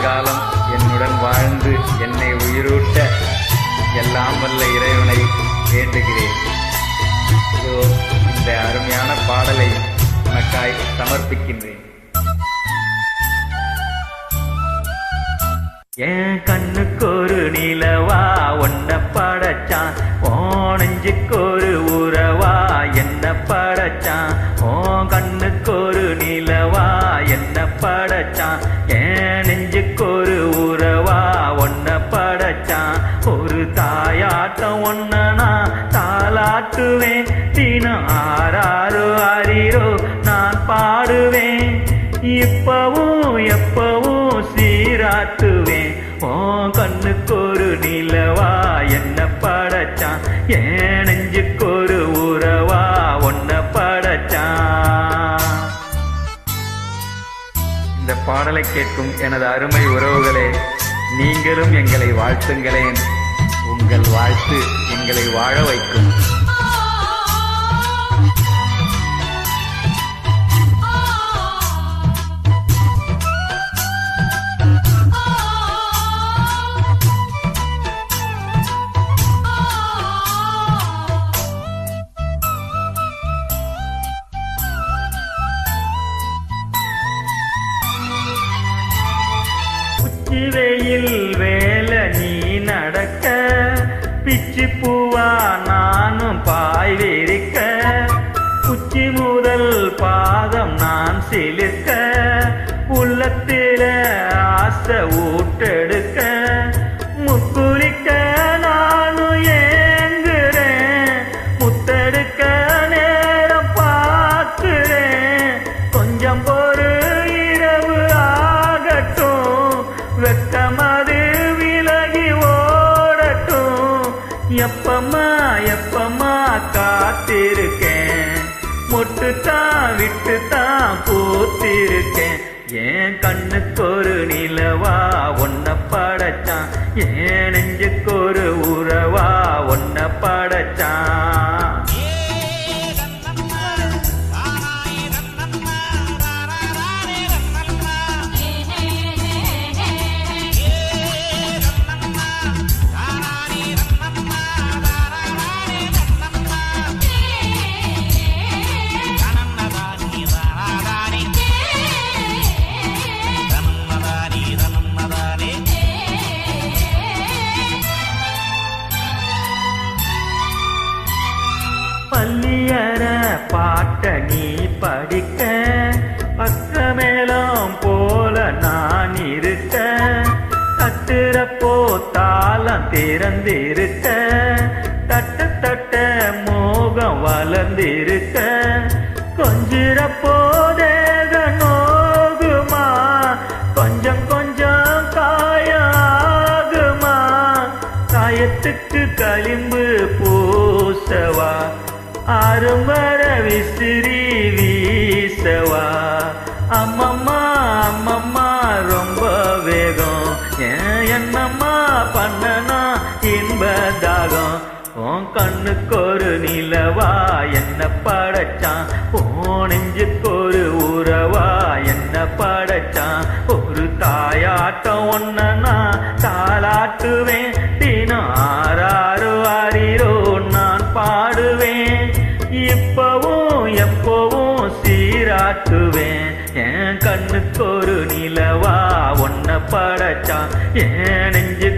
காலம் என்னுடன் வாழ்ந்து என்னை உயிரூட்ட எல்லாம் வல்ல இறைவனை வேண்டுகிறேன். இதோ இந்த அருமையான பாடலை உனக்காய் சமர்ப்பிக்கின்றேன். என் கண்ணுக்கு ஒரு நிலவா ஒன்ன படைச்சான், நெஞ்சுக்கு ஒரு உறவா என்ன படைச்சான். கண்ணுக்கு ஒரு நிலவா என்ன படைச்சான், என் நெஞ்சுக்கு ஒரு உறவா ஒன்ன படைச்சான். ஒரு தாயாட்டம் ஒன்ன நான் தாலாட்டுவேன், தினம் ஆறாரோ ஆறீரோ நான் பாடுவேன். இப்பவும் எப்பவும் சீராட்டுவேன். கண்ணுக்கு ஒரு நிலவா என்ன படைச்சான், என் நெஞ்சுக்கு ஒரு உறவா ஒன்ன படைச்சான். இந்த பாடலை கேட்கும் எனது அருமை உறவுகளே, நீங்களும் எங்களை வாழ்த்துங்களேன். உங்கள் வாழ்த்து எங்களை வாழ வைக்கும். வெயில் வேலை நீ நடக்க, பிச்சு பூவா நானும் பாய் விரிக்க, உச்சி முதல் பாதம் நான் சிலிர்க்க, உள்ளத்தில ஆசை ஊட்டெடுக்க, முக்குளிக்க நானும் ஏங்குறேன், முத்தெடுக்க நேரம் பார்க்கிறேன். கொஞ்சம் பொறு இரவு ஆகட்டும், வெக்கமது விலகி ஓடட்டும். எப்பமா எப்பமா காத்திருக்கேன், மொட்டுத்தான் விட்டுத்தான் பூத்திருக்கேன். என் கண்ணுக்கு ஒரு நிலவா ஒன்ன படைச்சான், என் நெஞ்சுக்கு ஒரு உறவா ஒன்ன படைச்சான். பள்ளியற பாட்ட நீ படிக்க, பக்கமேளம் போல நான் இருக்க, தட்டுறப்போ தாளம் திறந்திருக்க, தட்ட தட்ட மோகம் வளர்ந்திருக்க, கொஞ்சிறப்போ தேக நோகுமா, கொஞ்சம் கொஞ்சம் காயாகுமா, காயத்துக்கு களிம்பு பூசவா, ஆறும்பர விசிறி வீசவா. அம்மம்மா அம்மம்மா ரொம்ப வேகம், என்னம்மா பண்ணனா இன்பதாகம். உன் கண்ணுக்கு ஒரு நிலவா என்ன படைச்சான், நெஞ்சுக்கு ஒரு உறவா என்ன படைச்சான். ஒரு தாயாட்டம் ஒன்ன நான் தாலாட்டுவேன், தினம் ஆறாரோ ஆறீரோ நான் பாடுவேன். இப்பவும் எப்பவும் சீராட்டுவேன். என் கண்ணுக்கு ஒரு நிலவா ஒன்ன படைச்சான், என் நெஞ்சு